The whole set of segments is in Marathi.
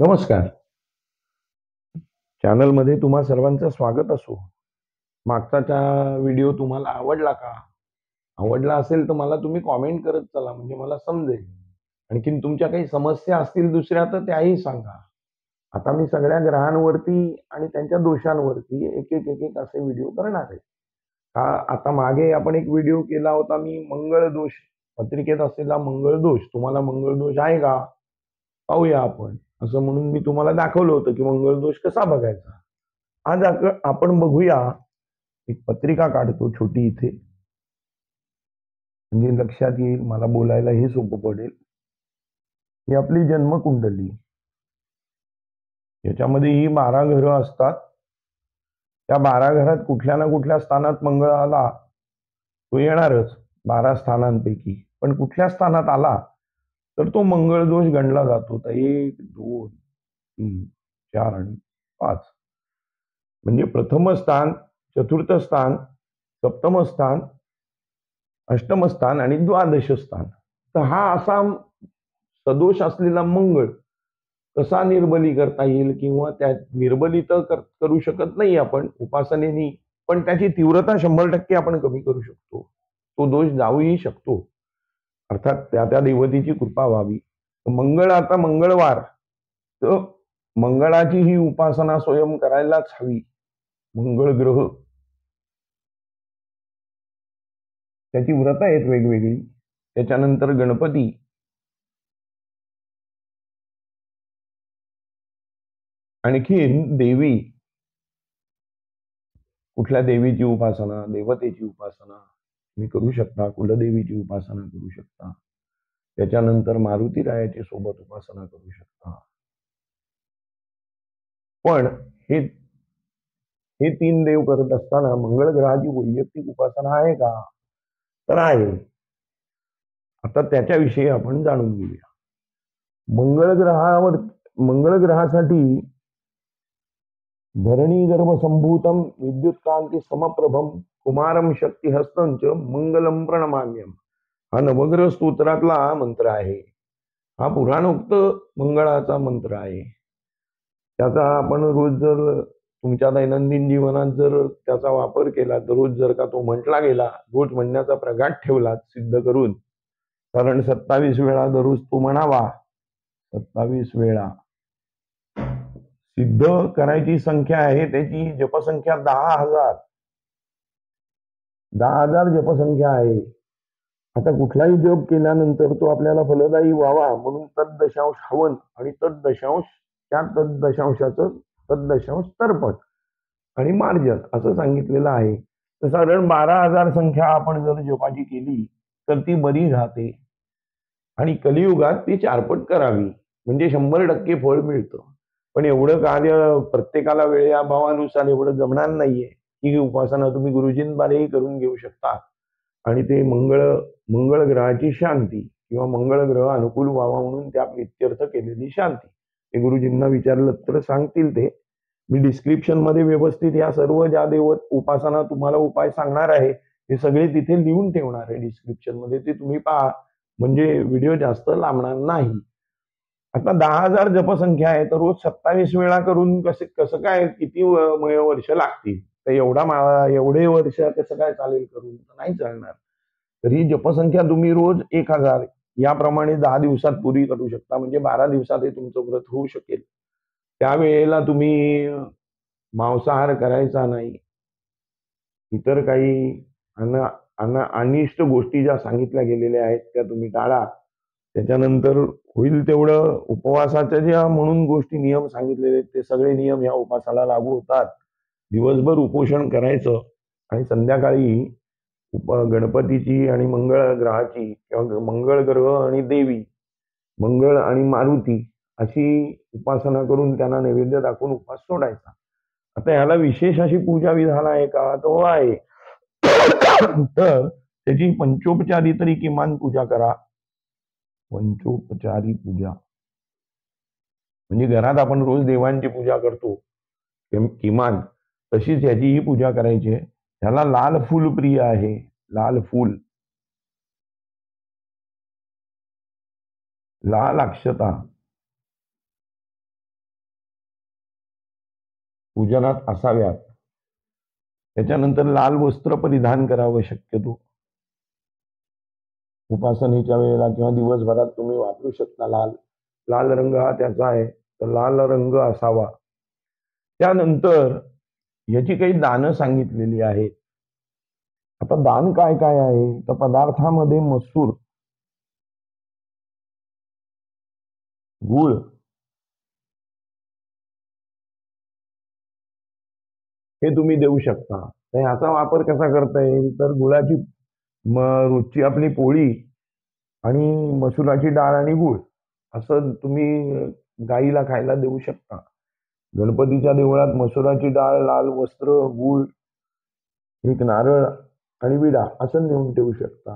नमस्कार. चॅनलमध्ये तुम्हा सर्वांचं स्वागत असो. मागचा व्हिडिओ तुम्हाला आवडला का? आवडला असेल तर मला तुम्ही कॉमेंट करत चला म्हणजे मला समजेल. आणखीन तुमच्या काही समस्या असतील दुसऱ्या तर त्याही सांगा. आता मी सगळ्या ग्रहांवरती आणि त्यांच्या दोषांवरती एक असे व्हिडिओ करणार आहे. आता मागे आपण एक व्हिडिओ केला होता मी मंगळ दोष, पत्रिकेत असलेला मंगळ दोष. तुम्हाला मंगळ दोष आहे का? पाहूया आपण. असं म्हणून मी तुम्हाला दाखवलं होतं की मंगळ दोष कसा बघायचा. आज आपण बघूया, एक पत्रिका काढतो छोटी इथे, म्हणजे लक्षात येईल, मला बोलायला हे सोपं पडेल. ही आपली जन्मकुंडली. याच्यामध्ये ही 12 घरं असतात. त्या 12 घरात कुठल्या ना कुठल्या स्थानात मंगळ आला तो येणारच 12 स्थानांपैकी. पण कुठल्या स्थानात आला तर तो मंगळ दोष गणला जातो. तर 1, 2, 3, 4 आणि 5. म्हणजे प्रथम स्थान, चतुर्थ स्थान, सप्तम स्थान, अष्टम स्थान आणि द्वादश स्थान. तर हा असा सदोष असलेला मंगळ कसा निर्बली करता येईल, किंवा त्या निर्बली तर करू शकत नाही आपण उपासनेनी, पण त्याची तीव्रता 100% आपण कमी करू शकतो. तो दोष जाऊही शकतो. अर्थात त्या त्या देवतेची कृपा व्हावी. मंगळ, आता मंगळवार, तर मंगळाची ही उपासना स्वयं करायलाच हवी. मंगळ ग्रह, त्याची व्रत आहेत वेगवेगळी. त्याच्यानंतर गणपती, आणखीन देवी, कुठल्या देवीची उपासना, देवतेची उपासना तुम्ही करू शकता. कुलदेवीची उपासना करू शकता. त्याच्यानंतर मारुती रायाची सोबत उपासना करू शकता. पण हे हे 3 देव करत असताना मंगळ ग्रहाची वैयक्तिक उपासना आहे का? तर आहे. आता त्याच्याविषयी आपण जाणून घेऊया. मंगळ ग्रहावर, मंगळ ग्रहासाठी धरणी गर्भसंभूतम विद्युत्कांती समप्रभम कुमारम शक्तिहस्तंच मंगलम प्रणमाम्यम, हा नवग्रह स्तोत्रातला मंत्र आहे. हा पुराणोक्त मंगळाचा मंत्र आहे. त्याचा आपण रोज जर तुमच्या दैनंदिन जीवनात जर त्याचा वापर केला, तर रोज जर का तो म्हटला गेला, रोज म्हणण्याचा प्रघात ठेवला सिद्ध करून, कारण 27 वेळा दररोज तो म्हणावा. 27 वेळा सिद्ध करायची संख्या आहे त्याची जपसंख्या 10,000. 10,000 जपसंख्या आहे. आता कुठलाही जप केल्यानंतर तो आपल्याला फलदायी व्हावा म्हणून तद्दशांश हवन आणि तद्दशांश, त्या तद्दशांशाचं तद्दशांश तर्पण आणि मार्जन असं सांगितलेलं आहे. तर साधारण 12,000 संख्या आपण जर जपाची केली तर ती बरी राहते. आणि कलियुगात ती चारपट करावी म्हणजे 100% फळ मिळतं. पण एवढं कार्य प्रत्येकाला वेळेअभावानुसार एवढं जमणार नाहीये. ही उपासना तुम्ही गुरुजींद्वारेही करून घेऊ शकता. आणि ते मंगळ ग्रहाची शांती किंवा मंगळ ग्रह अनुकूल व्हावा म्हणून त्या प्रित्यर्थ केलेली शांती, ते गुरुजींना विचारलं तर सांगतील. ते मी डिस्क्रिप्शन मध्ये व्यवस्थित या सर्व ज्या देव उपासना तुम्हाला उपाय सांगणार आहे ते सगळे तिथे लिहून ठेवणार आहे डिस्क्रिप्शन मध्ये. ते तुम्ही पहा म्हणजे व्हिडिओ जास्त लांबणार नाही. आता 10,000 जपसंख्या आहे तर रोज 27 वेळा करून कसं काय किती वर्ष लागतील? तर एवढे वर्ष कसं काय चालेल करून? नाही चालणार. तर ही जपसंख्या तुम्ही रोज 1,000 याप्रमाणे 10 दिवसात पुरी करू शकता. म्हणजे 12 दिवसात हे तुमचं व्रत होऊ शकेल. त्यावेळेला तुम्ही मांसाहार करायचा नाही. इतर काही अनिष्ट गोष्टी ज्या सांगितल्या गेलेल्या आहेत त्या तुम्ही टाळा. त्याच्यानंतर होईल तेवढं उपवासाच्या ज्या म्हणून गोष्टी नियम सांगितलेले आहेत ते सगळे नियम या उपासाला लागू होतात. दिवसभर उपोषण करायचं आणि संध्याकाळी गणपतीची आणि मंगळ ग्रहाची किंवा मंगळ ग्रह आणि देवी, मंगळ आणि मारुती अशी उपासना करून त्यांना नैवेद्य दाखवून उपास सोडायचा. आता ह्याला विशेष अशी पूजा विधान आहे का? तो आहे. तर त्याची पंचोपचारी तरी किमान पूजा करा. पंचोपचारी पूजा म्हणजे घरात आपण रोज देवांची पूजा करतो किमान, तशीच ह्याचीही पूजा करायची आहे. ह्याला लाल फूल प्रिय आहे. लाल फूल, लाल अक्षता, पूजनात असाव्यात. त्याच्यानंतर लाल वस्त्र परिधान करावं शक्यतो. उपासनेच्या वेळेला किंवा दिवसभरात तुम्ही वापरू शकता लाल. लाल रंग हा त्याचा आहे, तर लाल रंग असावा. त्यानंतर याची काही दानं सांगितलेली आहेत. आता दान काय काय आहे, तर पदार्थामध्ये मसूर, गूळ, हे तुम्ही देऊ शकता. तर ह्याचा वापर कसा करता येईल, तर गुळाची रोजची आपली पोळी आणि मसुराची डाळ आणि गूळ असं तुम्ही गाईला खायला देऊ शकता. गणपतीच्या देवळात मसुराची डाळ, लाल वस्त्र, गूळ, एक नारळ आणि विडा असं नेऊन ठेवू शकता.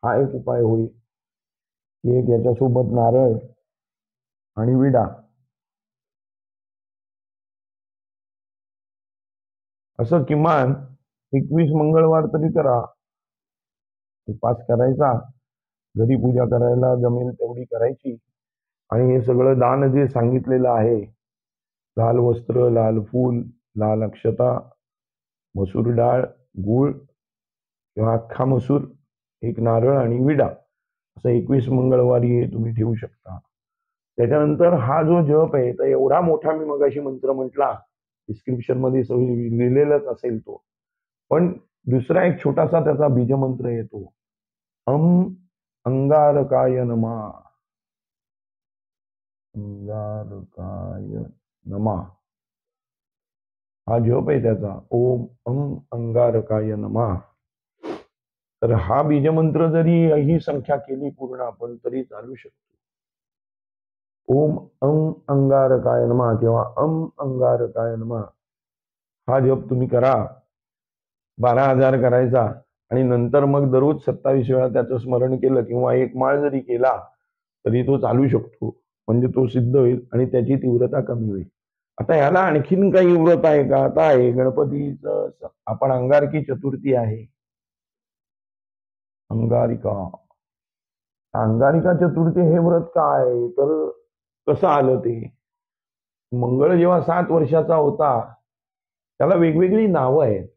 हा एक उपाय होईल. एक याच्यासोबत नारळ आणि विडा असं किमान 21 मंगळवार तरी करा. उपास करायचा, घरी पूजा करायला जमेल तेवढी करायची आणि हे सगळं दान जे सांगितलेलं आहे, लाल वस्त्र, लाल फूल, लाल अक्षता, मसूर डाळ, गूळ किंवा अख्खा मसूर, एक नारळ आणि विडा असं 21 मंगळवारी हे तुम्ही ठेवू शकता. त्याच्यानंतर हा जो जप आहे, तर एवढा मोठा मी मगाशी मंत्र म्हटला, डिस्क्रिप्शन मध्ये लिहिलेलाच असेल तो. पण दुसरा एक छोटासा त्याचा बीजमंत्र येतो. अंगारकाय नमः. अंगारकाय नमः हा जप आहे त्याचा. ओम अंगारकाय नमः. तर हा बीजमंत्र जरी ही संख्या केली पूर्ण आपण तरी चालू शकतो. ओम अंगारकाय नमः किंवा अंगारकाय नमः हा जप तुम्ही करा. 12,000 करायचा आणि नंतर मग दररोज 27 वेळा त्याचं स्मरण केलं किंवा एक माळ जरी केला तरी तो चालू शकतो. म्हणजे तो सिद्ध होईल आणि त्याची तीव्रता कमी होईल. आता याला आणखीन काही व्रत आहे का? आता आहे गणपतीचं आपण अंगारकी चतुर्थी आहे. अंगारिका चतुर्थी हे व्रत काय, तर कसं आलं ते? मंगळ जेव्हा 7 वर्षाचा होता त्याला वेगवेगळी नावं आहेत.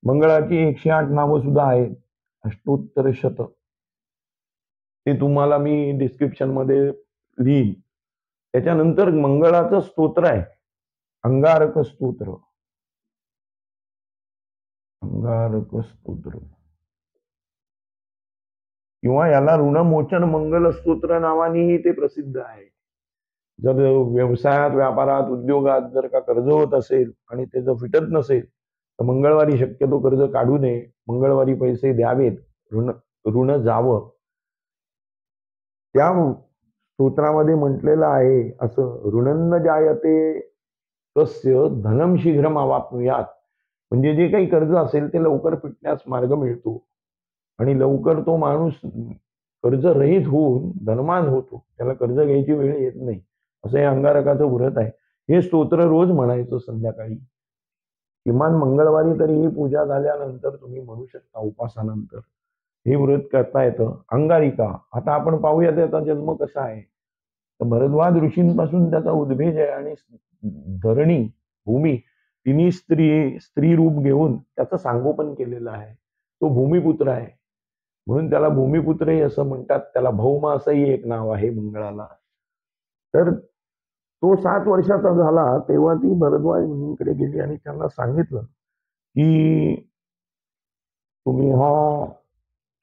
मंगळाची 108 नावं सुद्धा आहेत. अष्टोत्तर शत ते तुम्हाला मी डिस्क्रिप्शन मध्ये लिहीन. त्याच्यानंतर मंगळाचं स्तोत्र आहे, अंगारक स्तोत्र. अंगारक स्तोत्र किंवा याला ऋणमोचन मंगल स्तोत्र नावानेही ते प्रसिद्ध आहे. जर व्यवसायात, व्यापारात, उद्योगात जर का कर्ज होत असेल आणि ते जर फिटत नसेल तर मंगळवारी शक्यतो कर्ज काढू नये. मंगळवारी पैसे द्यावेत, ऋण जावं. त्या स्तोत्रामध्ये म्हटलेलं आहे असं, ऋणन्न जायते तस्य धनम शीघ्रम अवाप्नुयात. म्हणजे जे काही कर्ज असेल ते लवकर फिटण्यास मार्ग मिळतो आणि लवकर तो माणूस कर्ज रहित होऊन धनवान होतो. त्याला कर्ज घ्यायची वेळ येत नाही. असं हे अंगारकाचं व्रत आहे. हे स्तोत्र रोज म्हणायचं संध्याकाळी. किमान मंगळवारी तरी ही पूजा झाल्यानंतर तुम्ही म्हणू शकता. उपासानंतर हे व्रत करता येतं. अंगारिका, आता आपण पाहूया त्याचा जन्म कसा आहे. तर भरद्वाज ऋषींपासून त्याचा उद्भेज आहे आणि धरणी, भूमी तिन्ही स्त्री रूप घेऊन त्याचं सांगोपन केलेलं आहे. तो भूमिपुत्र आहे म्हणून त्याला भूमिपुत्र असं म्हणतात. त्याला भौम असंही एक नाव आहे मंगळाला. तर तो 7 वर्षाचा झाला तेव्हा ती भरद्वाज मुनींकडे गेली आणि त्यांना सांगितलं की तुम्ही हा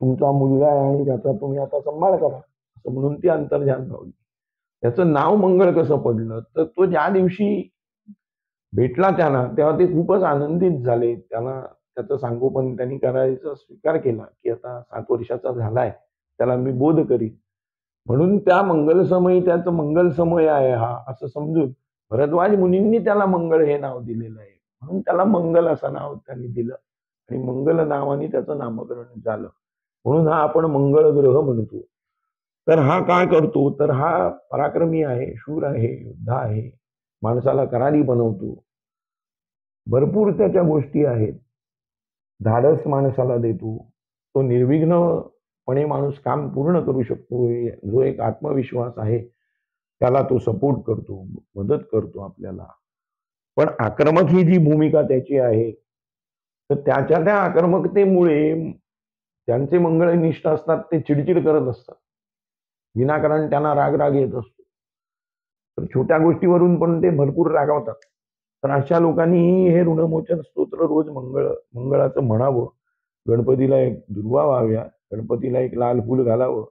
तुमचा मुलगा आहे आणि त्याचा तुम्ही आता सांभाळ करा, असं म्हणून ती अंतर्ध्यान पावली. त्याचं नाव मंगळ कसं पडलं, तर तो ज्या दिवशी भेटला त्यांना तेव्हा ते खूपच आनंदित झाले. त्यांना त्याचं सांगोपन त्यांनी करायचा स्वीकार केला की आता 7 वर्षाचा झालाय, त्याला मी बोध करीन. म्हणून त्या मंगलसमयी त्याचं मंगलसमय आहे हा असं समजून भरद्वाज मुनींनी त्याला मंगळ हे नाव दिलेलं आहे. म्हणून त्याला मंगल असं नाव त्यांनी दिलं आणि मंगल नावाने त्याचं नामकरण झालं. म्हणून हा आपण मंगळ ग्रह म्हणतो. तर हा काय करतो, तर हा पराक्रमी आहे, शूर आहे, योद्धा आहे, माणसाला करारी बनवतो. भरपूर त्याच्या गोष्टी आहेत. धाडस माणसाला देतो. तो निर्विघ्नपणे माणूस काम पूर्ण करू शकतो. जो एक आत्मविश्वास आहे त्याला तो सपोर्ट करतो, मदत करतो आपल्याला. पण आक्रमक ही जी भूमिका त्याची आहे, तर त्याच्या त्या आक्रमकतेमुळे त्यांचे मंगळनिष्ठ असतात ते चिडचिड करत असतात. विनाकारण त्यांना राग येत असतो. तर छोट्या गोष्टीवरून पण ते भरपूर रागावतात. तर अशा लोकांनी हे ऋणमोचन स्तोत्र रोज मंगळाचं म्हणावं. गणपतीला एक दुर्वा व्हाव्या, गणपतीला एक लाल फूल घालावं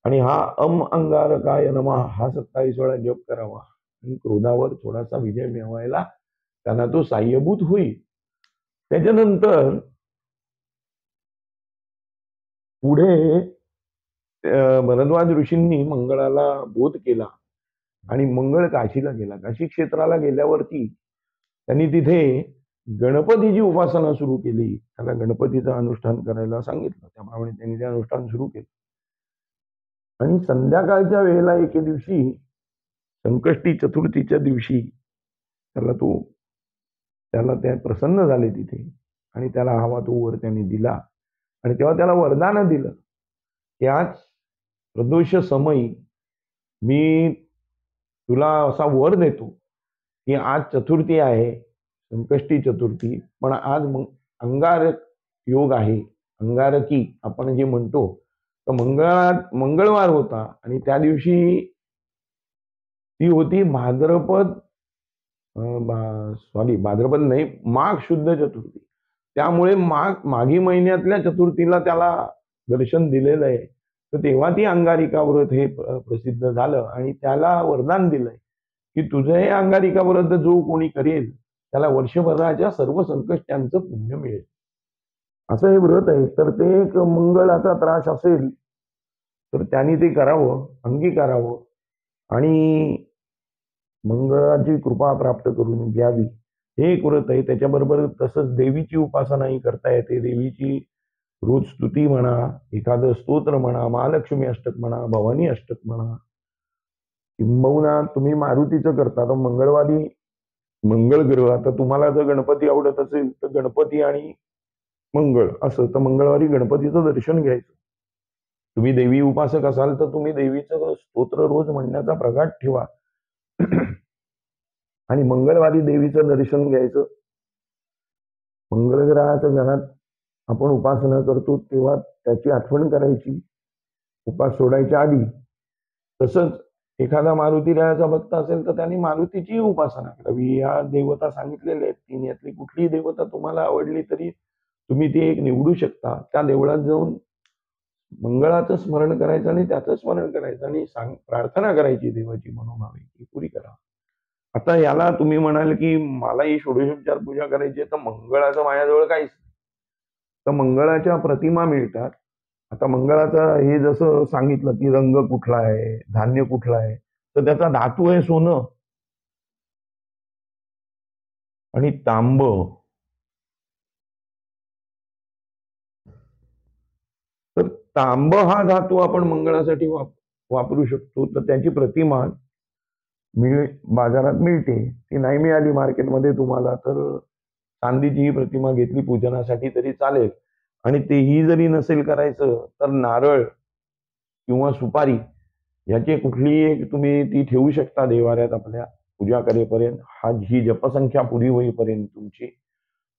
आणि हा अंगारकाय नमः हा 27 वेळा जप करावा आणि क्रोधावर थोडासा विजय मिळवायला त्यांना तो साह्यभूत होईल. त्याच्यानंतर पुढे भरद्वाज ऋषींनी मंगळाला बोध केला आणि मंगळ काशीला गेला. काशी क्षेत्राला गेल्यावरती त्यांनी तिथे गणपतीची उपासना सुरू केली. त्याला गणपतीचं अनुष्ठान करायला सांगितलं. त्याप्रमाणे त्यांनी ते अनुष्ठान सुरू केलं. आणि संध्याकाळच्या वेळेला एके दिवशी संकष्टी चतुर्थीच्या दिवशी त्याला त्या प्रसन्न झाले तिथे आणि त्याला हवा तो वर त्यांनी दिला आणि तेव्हा त्याला वरदान दिलं की आज प्रदोष समयी मी तुला असा वर देतो की आज चतुर्थी आहे, संकष्टी चतुर्थी, पण आज अंगारक योग आहे. अंगारकी आपण जे म्हणतो, तर मंगळवार होता आणि त्या दिवशी ती होती भाद्रपद नाही, माघ शुद्ध चतुर्थी. त्यामुळे माघी महिन्यातल्या चतुर्थीला त्याला दर्शन दिलेलं आहे. तर तेव्हा ती अंगारिका व्रत हे प्रसिद्ध झालं आणि त्याला वरदान दिलंय की तुझं हे अंगारिका व्रत जो कोणी करेल त्याला वर्षभराच्या सर्व संकष्टांचं पुण्य मिळेल. असं हे व्रत आहे. तर ते एक मंगळाचा त्रास असेल तर त्यांनी ते करावं, अंगीकारावं आणि मंगळाची कृपा प्राप्त करून घ्यावी. हे एक व्रत आहे. त्याच्याबरोबर तसंच देवीची उपासनाही करता येते. देवीची रोज स्तुती म्हणा, एखादं स्तोत्र म्हणा, महालक्ष्मी अष्टक म्हणा, भवानी अष्टक म्हणा, किंबहुना तुम्ही मारुतीचं करता तर मंगळवारी मंगळ ग्रह, आता तुम्हाला जर गणपती आवडत असेल तर गणपती आणि मंगळ असं, तर मंगळवारी गणपतीचं दर्शन घ्यायचं. तुम्ही देवी उपासक असाल तर तुम्ही देवीचं स्तोत्र रोज म्हणण्याचा प्रघात ठेवा आणि मंगळवारी देवीचं दर्शन घ्यायचं. मंगळ ग्रहाच्या घरात आपण उपासना करतो तेव्हा त्याची आठवण करायची उपास सोडायच्या आधी. तसंच एखादा मारुती रायाचा भक्त असेल तर त्यांनी मारुतीची उपासना करावी. या देवता सांगितलेल्या आहेत, 3 यातली कुठलीही देवता तुम्हाला आवडली तरी तुम्ही ती एक निवडू शकता. त्या देवळात जाऊन मंगळाचं स्मरण करायचं आणि त्याचं स्मरण करायचं आणि प्रार्थना करायची देवाची मनोभावे ती पुरी करा. आता याला तुम्ही म्हणाल की मला ही षोडशोपचार पूजा करायची आहे तर मंगळाचं माझ्याजवळ काहीच नाही. तर मंगळाच्या प्रतिमा मिळतात. आता मंगळाचं हे जसं सांगितलं की रंग कुठला आहे, धान्य कुठलं आहे, तर त्याचा धातू आहे सोनं आणि तांब. तर तांब हा धातू आपण मंगळासाठी वापरू शकतो. तर त्याची प्रतिमा बाजारात मिळते. ती नाही मिळाली मार्केटमध्ये तुम्हाला तर चांदीची ही प्रतिमा घेतली पूजनासाठी तरी चालेल. आणि तेही जरी नसेल करायचं तर नारळ किंवा सुपारी याची कुठलीही एक तुम्ही ती ठेवू शकता देवाऱ्यात आपल्या पूजा करेपर्यंत. ही जपसंख्या पुरी होईपर्यंत तुमची.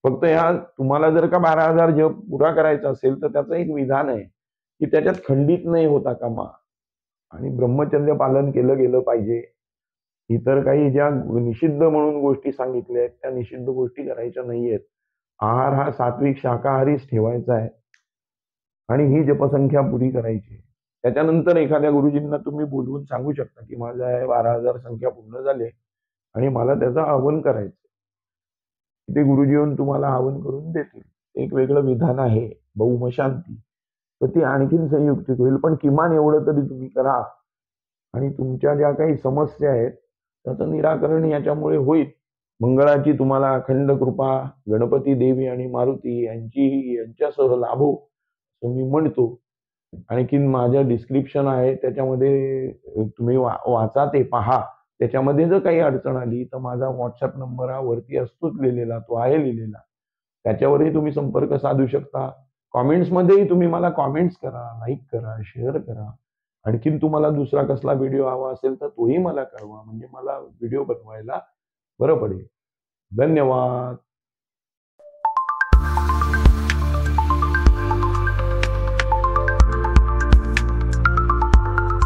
फक्त ह्या तुम्हाला जर का 12,000 जप पुरा करायचा असेल तर त्याचं एक विधान आहे की त्याच्यात खंडित नाही होता कामा आणि ब्रह्मचर्य पालन केलं गेलं पाहिजे. इतर काही ज्या निषिद्ध म्हणून गोष्टी सांगितल्या आहेत त्या निषिद्ध गोष्टी करायच्या नाहीयेत. आहार हा सात्विक शाकाहारीच ठेवायचा आहे आणि ही जपसंख्या पुरी करायची. त्याच्यानंतर एखाद्या गुरुजींना तुम्ही बोलवून सांगू शकता की माझ्या 12,000 संख्या पूर्ण झाले आणि मला त्याचं हवन करायचं. ते गुरुजी येऊन तुम्हाला हवन करून देतील. एक वेगळं विधान आहे भौमशांती, तर ती आणखीन संयुक्तिक होईल. पण किमान एवढं तरी तुम्ही करा आणि तुमच्या ज्या काही समस्या आहेत त्याचं निराकरण याच्यामुळे होईल. मंगळाची तुम्हाला अखंड कृपा गणपती देवी आणि मारुती यांच्यासह लाभो असं मी म्हणतो. आणखीन माझं डिस्क्रिप्शन आहे त्याच्यामध्ये तुम्ही वाचा ते पहा. त्याच्यामध्ये जर काही अडचण आली तर माझा व्हॉट्सअप नंबर हा वरती असतोच लिहिलेला, तो आहे लिहिलेला. त्याच्यावरही तुम्ही संपर्क साधू शकता. कॉमेंट्समध्येही तुम्ही मला कॉमेंट्स करा, लाईक करा, शेअर करा. आणखीन तुम्हाला दुसरा कसला व्हिडिओ हवा असेल तर तोही मला कळवा, म्हणजे मला व्हिडिओ बनवायला बरं पडेल. धन्यवाद.